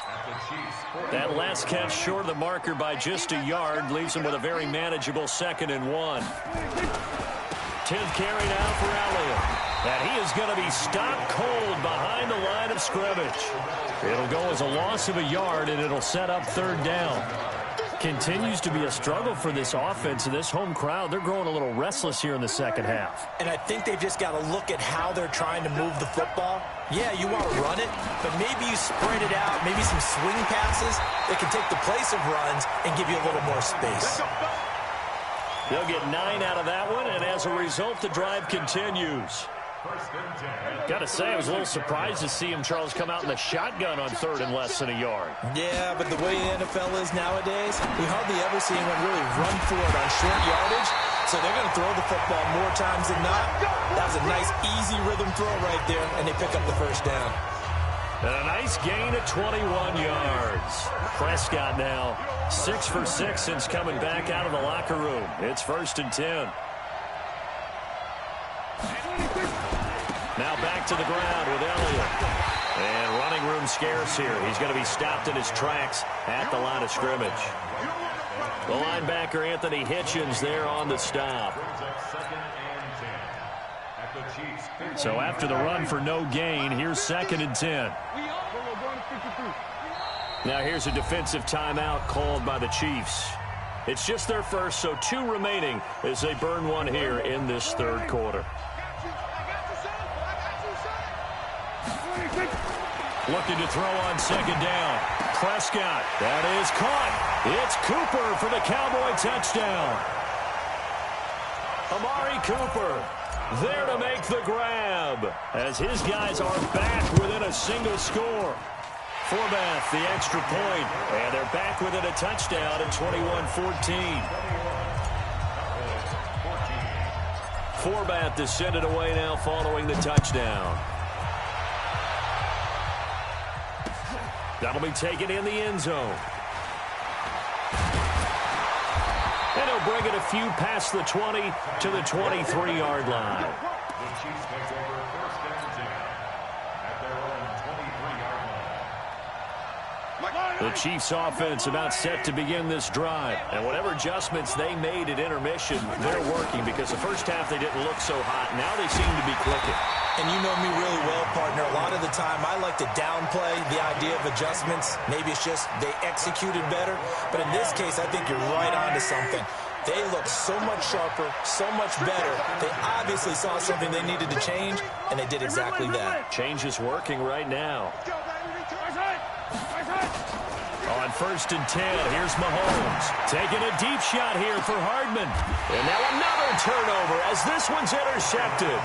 At the Chiefs' 40. That last catch short of the marker by just a yard leaves him with a very manageable 2nd and 1. 10th carry now for Elliott. And he is going to be stopped cold behind the line of scrimmage. It'll go as a loss of a yard, and it'll set up 3rd down. Continues to be a struggle for this offense and this home crowd. They're growing a little restless here in the second half. And I think they've just got to look at how they're trying to move the football. Yeah, you want to run it, but maybe you spread it out, maybe some swing passes that can take the place of runs and give you a little more space. They'll get 9 out of that one, and as a result, the drive continues. Got to say, I was a little surprised to see him, Charles, come out in the shotgun on 3rd and less than a yard. Yeah, but the way the NFL is nowadays, we hardly ever see anyone really run for it on short yardage. So they're going to throw the football more times than not. That was a nice, easy rhythm throw right there, and they pick up the first down. And a nice gain of 21 yards. Prescott now 6 for 6 since coming back out of the locker room. It's 1st and 10. Now back to the ground with Elliott. And running room scarce here. He's going to be stopped in his tracks at the line of scrimmage. The linebacker, Anthony Hitchens, there on the stop. So after the run for no gain, here's 2nd and 10. Now here's a defensive timeout called by the Chiefs. It's just their first, so 2 remaining as they burn one here in this 3rd quarter. Looking to throw on 2nd down. Prescott, that is caught. It's Cooper for the Cowboy touchdown. Amari Cooper there to make the grab as his guys are back within a single score. Forbath, the extra point, and they're back within a touchdown at 21-14. Forbath is sent it away now following the touchdown. That'll be taken in the end zone. And he'll bring it a few past the 20 to the 23-yard line. The Chiefs take over 1st and 10 at their own 23-yard line. The Chiefs offense about set to begin this drive. And whatever adjustments they made at intermission, they're working because the first half they didn't look so hot. Now they seem to be clicking. And you know me really well, partner. A lot of the time, I like to downplay the idea of adjustments. Maybe it's just they executed better. But in this case, I think you're right on to something. They look so much sharper, so much better. They obviously saw something they needed to change, and they did exactly that. Change is working right now. On 1st and 10, here's Mahomes. Taking a deep shot here for Hardman. And now another turnover as this one's intercepted.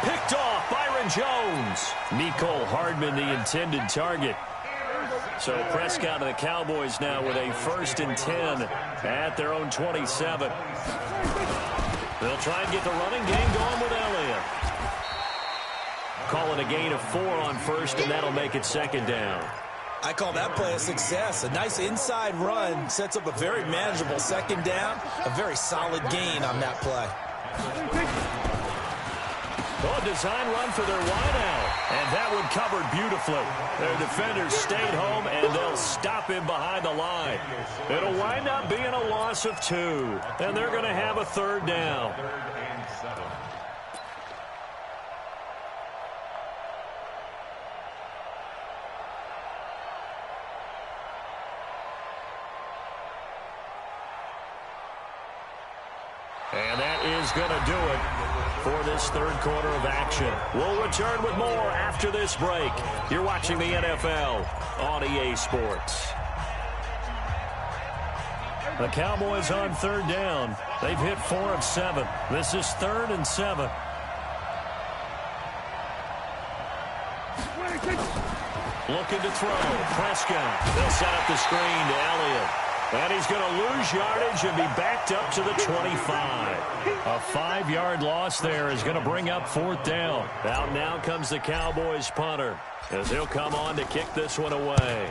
Picked off Byron Jones. Mecole Hardman, the intended target. So Prescott and the Cowboys now with a 1st and 10 at their own 27. They'll try and get the running game going with Elliott. Call it a gain of 4 on 1st, and that'll make it 2nd down. I call that play a success. A nice inside run sets up a very manageable 2nd down. A very solid gain on that play. Oh, design run for their wideout. And that one covered beautifully. Their defenders stayed home, and they'll stop him behind the line. It'll wind up being a loss of 2. And they're going to have a 3rd down. 3rd and 7. And that is going to do it for this 3rd quarter of action. We'll return with more after this break. You're watching the NFL on EA Sports. The Cowboys on 3rd down. They've hit 4 of 7. This is 3rd and 7. Looking to throw. Prescott. They'll set up the screen to Elliott. And he's going to lose yardage and be backed up to the 25. A 5-yard loss there is going to bring up 4th down. Out now comes the Cowboys punter as he'll come on to kick this one away.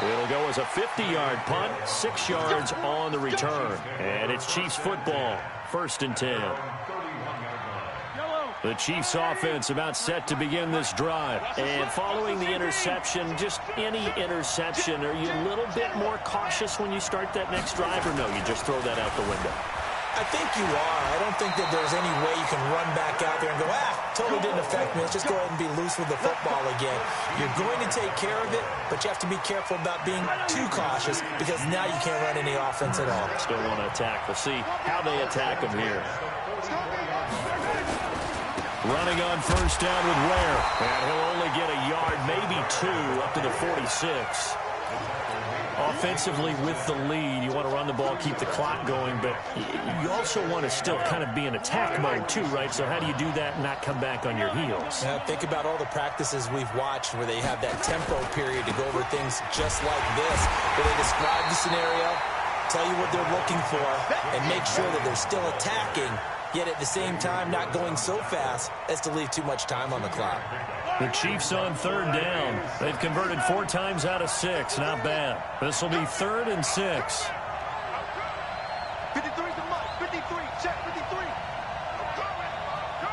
It'll go as a 50-yard punt, 6 yards on the return. And it's Chiefs football, 1st and 10. The Chiefs offense about set to begin this drive. And following the interception, just any interception, are you a little bit more cautious when you start that next drive, or no, you just throw that out the window? I think you are. I don't think that there's any way you can run back out there and go, totally didn't affect me. Let's just go ahead and be loose with the football again. You're going to take care of it, but you have to be careful about being too cautious because now you can't run any offense at all. Still want to attack. We'll see how they attack them here. Running on 1st down with Ware. And he'll only get a yard, maybe 2, up to the 46. Offensively with the lead, you want to run the ball, keep the clock going, but you also want to still kind of be in attack mode too, right? So how do you do that and not come back on your heels? Think about all the practices we've watched where they have that tempo period to go over things just like this, where they describe the scenario, tell you what they're looking for, and make sure that they're still attacking, yet at the same time not going so fast as to leave too much time on the clock. The Chiefs on 3rd down. They've converted 4 times out of 6. Not bad. This will be 3rd and 6. 53 to Mike. 53. Check 53.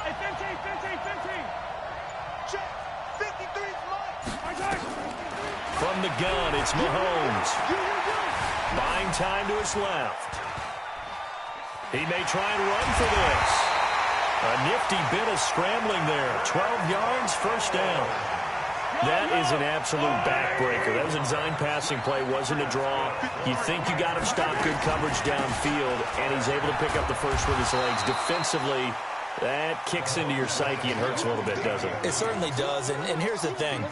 Hey, 15. Check. 53's Mike. From the gun, it's Mahomes. Buying time to his left. He may try and run for this. A nifty bit of scrambling there. 12 yards, 1st down. That is an absolute backbreaker. That was a design passing play, wasn't a draw. You think you got him stopped, good coverage downfield, and he's able to pick up the first with his legs. Defensively, that kicks into your psyche and hurts a little bit, doesn't it? It certainly does, and here's the thing.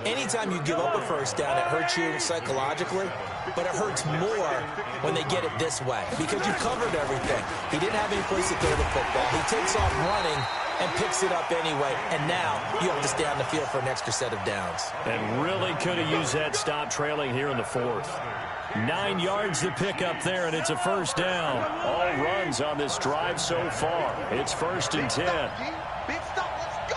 Anytime you give up a 1st down, it hurts you psychologically, but it hurts more when they get it this way because you covered everything. He didn't have any place to throw the football. He takes off running and picks it up anyway, and now you have to stay on the field for an extra set of downs. And really could have used that stop trailing here in the 4th. 9 yards to pick up there, and it's a 1st down. All runs on this drive so far. It's 1st and 10. Big stop. Let's go.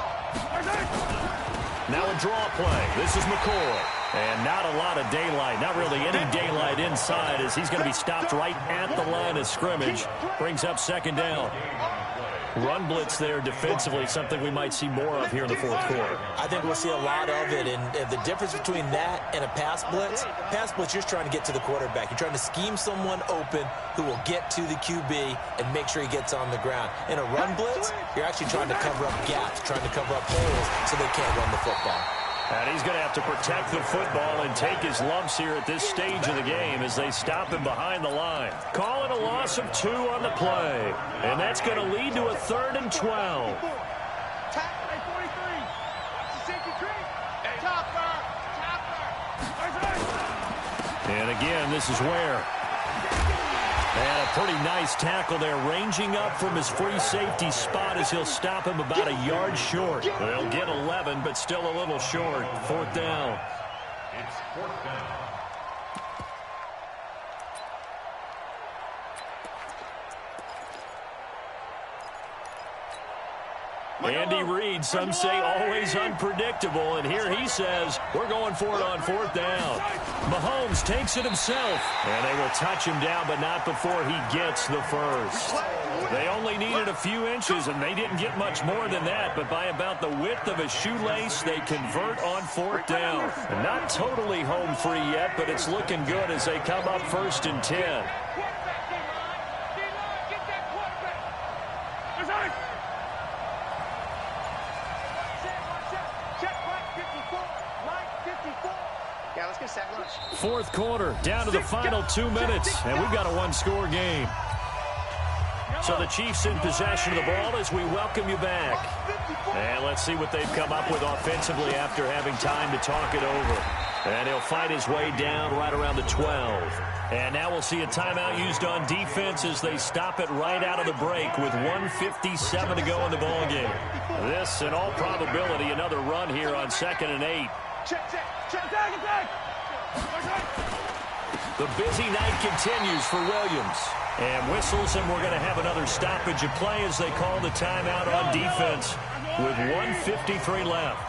Now a draw play. This is McCoy. And not a lot of daylight. Not really any daylight inside as he's going to be stopped right at the line of scrimmage. Brings up 2nd down. Run blitz there defensively, something we might see more of here in the 4th quarter. I think we'll see a lot of it, and the difference between that and a pass blitz, you're just trying to get to the quarterback. You're trying to scheme someone open who will get to the QB and make sure he gets on the ground. In a run blitz, you're actually trying to cover up gaps, trying to cover up holes so they can't run the football. And he's going to have to protect the football and take his lumps here at this stage of the game as they stop him behind the line. Call it a loss of 2 on the play. And that's going to lead to a 3rd and 12. And again, this is Ware. And a pretty nice tackle there, ranging up from his free safety spot as he'll stop him about a yard short. They'll get 11, but still a little short. 4th down. It's 4th down. Andy Reid, some say always unpredictable, and here he says we're going for it on 4th down. Mahomes takes it himself, and they will touch him down, but not before he gets the first. They only needed a few inches, and they didn't get much more than that, but by about the width of a shoelace, they convert on 4th down. And not totally home free yet, but it's looking good as they come up 1st and 10. Fourth quarter, down to the final 2 minutes, and we've got a one-score game. So the Chiefs in possession of the ball as we welcome you back. And let's see what they've come up with offensively after having time to talk it over. And he'll fight his way down right around the 12. And now we'll see a timeout used on defense as they stop it right out of the break with 1:57 to go in the ballgame. This, in all probability, another run here on 2nd and 8. The busy night continues for Williams. And whistles, and we're going to have another stoppage of play as they call the timeout on defense with 1:53 left.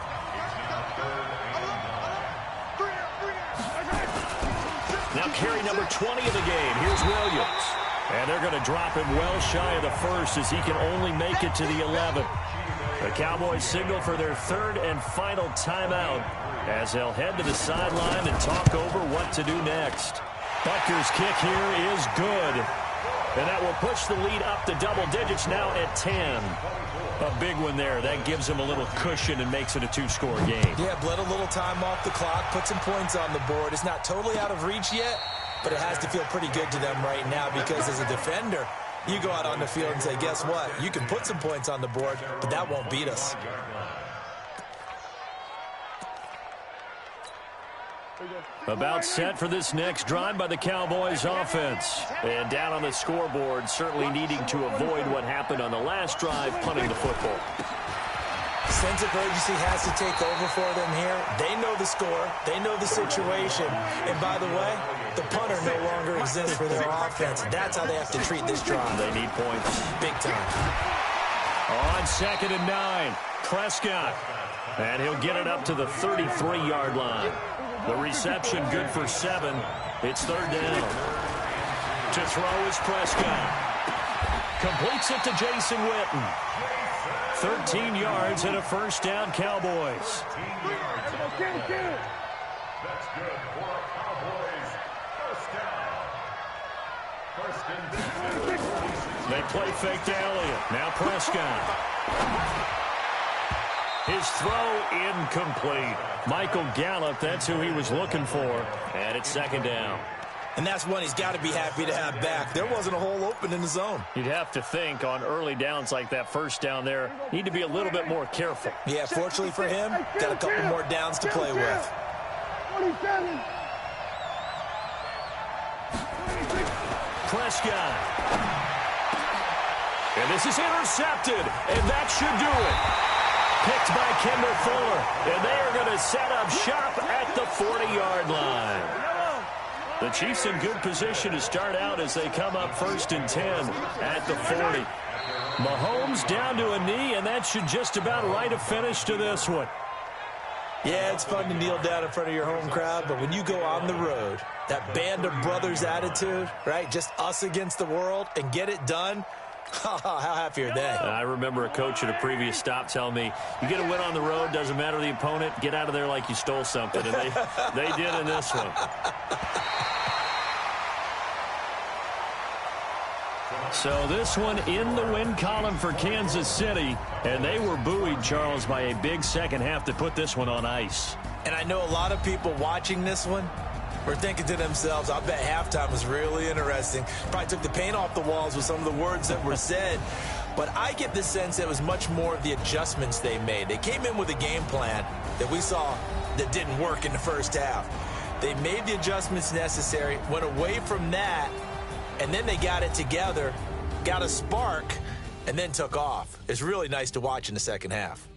Now carry number 20 of the game. Here's Williams. And they're going to drop him well shy of the first as he can only make it to the 11. The Cowboys signal for their 3rd and final timeout as they'll head to the sideline and talk over what to do next. Butker's kick here is good. And that will push the lead up to double digits now at 10. A big one there. That gives them a little cushion and makes it a 2-score game. Yeah, bled a little time off the clock, put some points on the board. It's not totally out of reach yet, but it has to feel pretty good to them right now because as a defender, you go out on the field and say, guess what? You can put some points on the board, but that won't beat us. About set for this next drive by the Cowboys offense. And down on the scoreboard, certainly needing to avoid what happened on the last drive, punting the football. Sense of urgency has to take over for them here. They know the score. They know the situation. And by the way, the punter no longer exists for their offense. That's how they have to treat this drive. They need points. Big time. On 2nd and 9, Prescott. And he'll get it up to the 33-yard line. The reception good for 7. It's 3rd down. To throw is Prescott. Completes it to Jason Witten. 13 yards and a 1st down, Cowboys. That's good for Cowboys. 1st down. They play fake to Elliott. Now Prescott. His throw incomplete. Michael Gallup, that's who he was looking for. And it's 2nd down. And that's one he's got to be happy to have back. There wasn't a hole open in the zone. You'd have to think on early downs like that 1st down there, need to be a little bit more careful. Yeah, fortunately for him, got a couple more downs to play with. 27. Prescott. And this is intercepted, and that should do it. Picked by Kendall Fuller, and they are going to set up shop at the 40-yard line. The Chiefs in good position to start out as they come up 1st and 10 at the 40. Mahomes down to a knee, and that should just about write a finish to this one. Yeah, it's fun to kneel down in front of your home crowd, but when you go on the road, that band of brothers attitude, right, just us against the world, and get it done, how happy are they? I remember a coach at a previous stop telling me, you get a win on the road, doesn't matter the opponent, get out of there like you stole something. And they did in this one. So this one in the win column for Kansas City. And they were buoyed, Charles, by a big second half to put this one on ice. And I know a lot of people watching this one were thinking to themselves, I bet halftime was really interesting. Probably took the paint off the walls with some of the words that were said. But I get the sense it was much more of the adjustments they made. They came in with a game plan that we saw that didn't work in the 1st half. They made the adjustments necessary, went away from that, and then they got it together, got a spark, and then took off. It's really nice to watch in the 2nd half.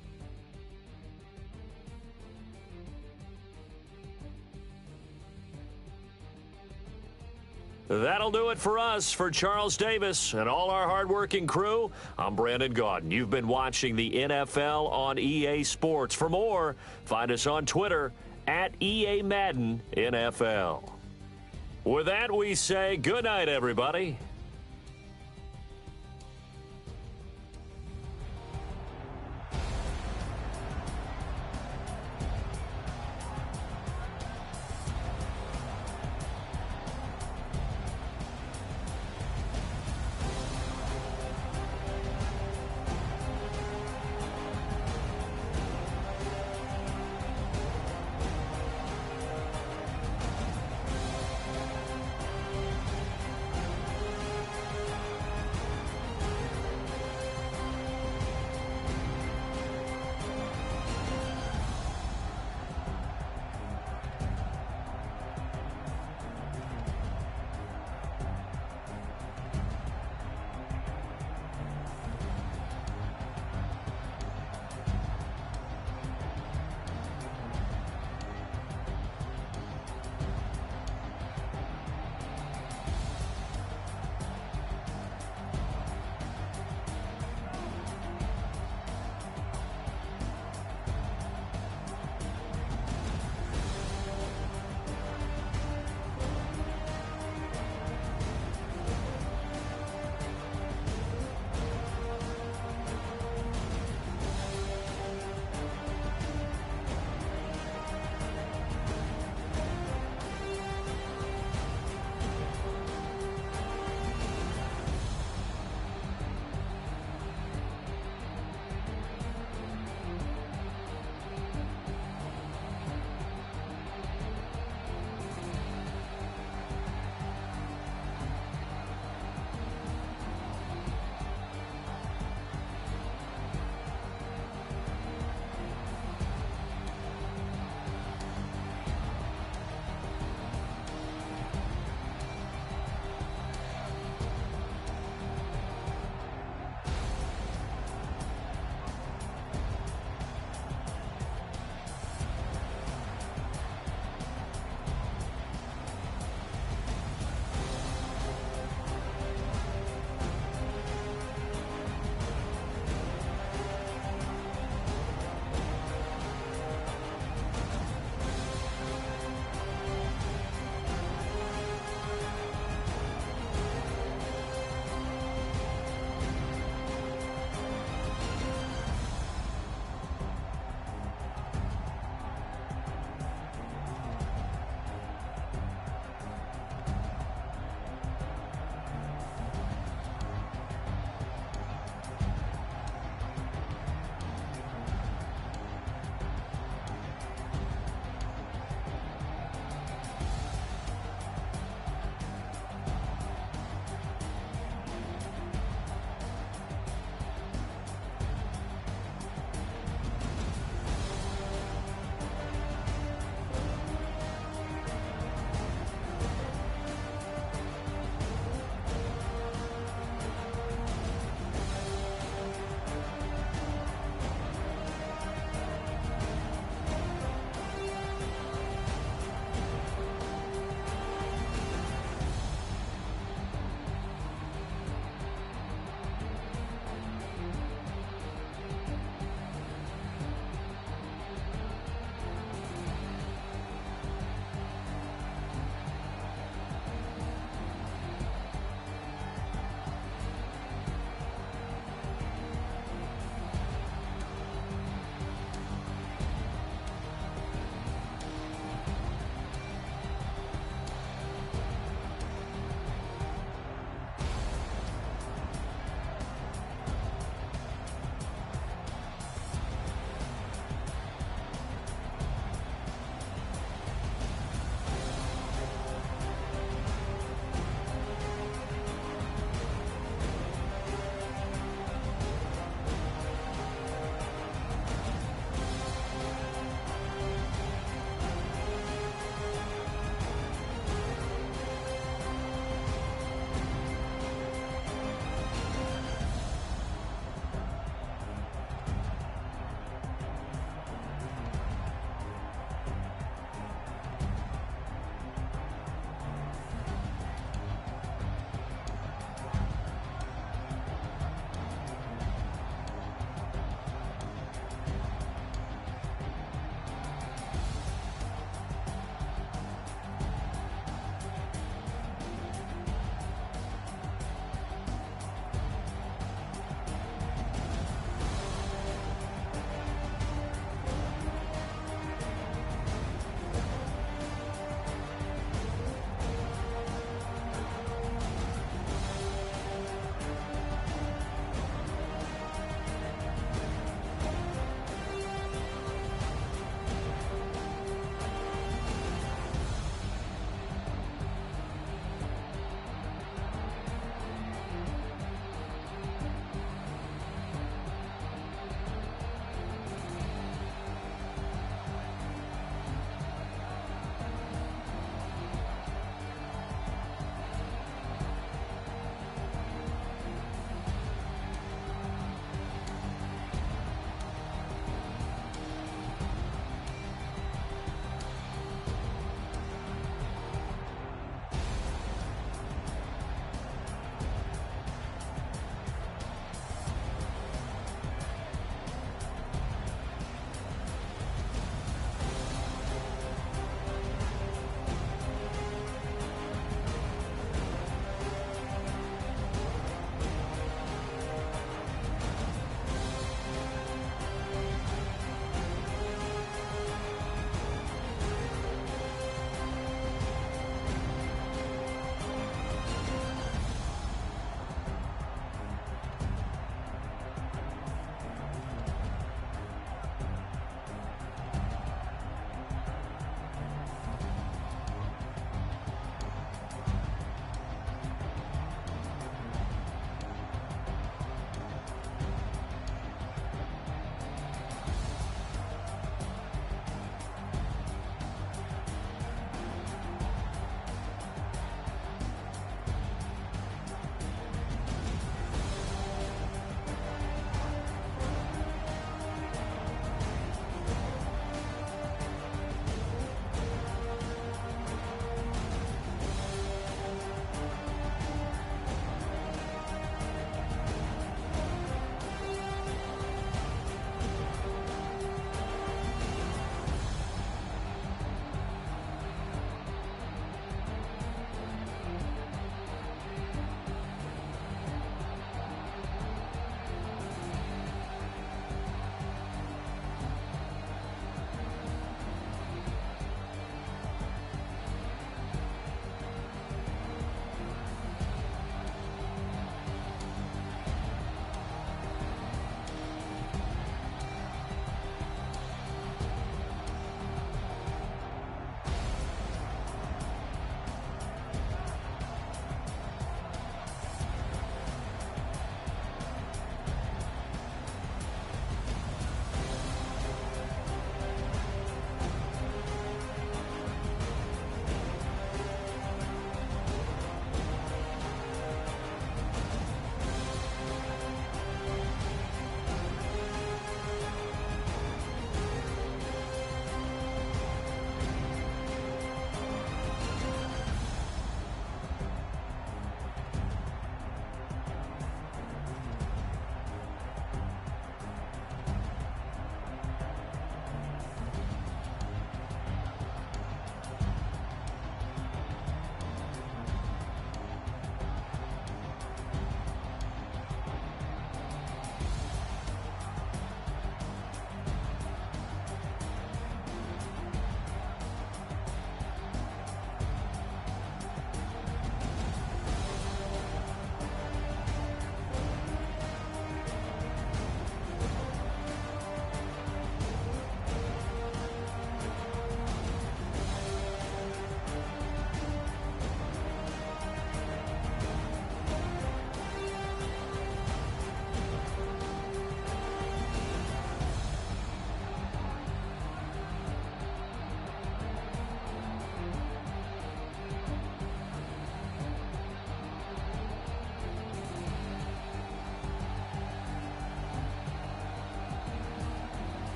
That'll do it for us. For Charles Davis and all our hardworking crew, I'm Brandon Gaudin. You've been watching the NFL on EA Sports. For more, find us on Twitter at EA Madden NFL. With that, we say good night, everybody.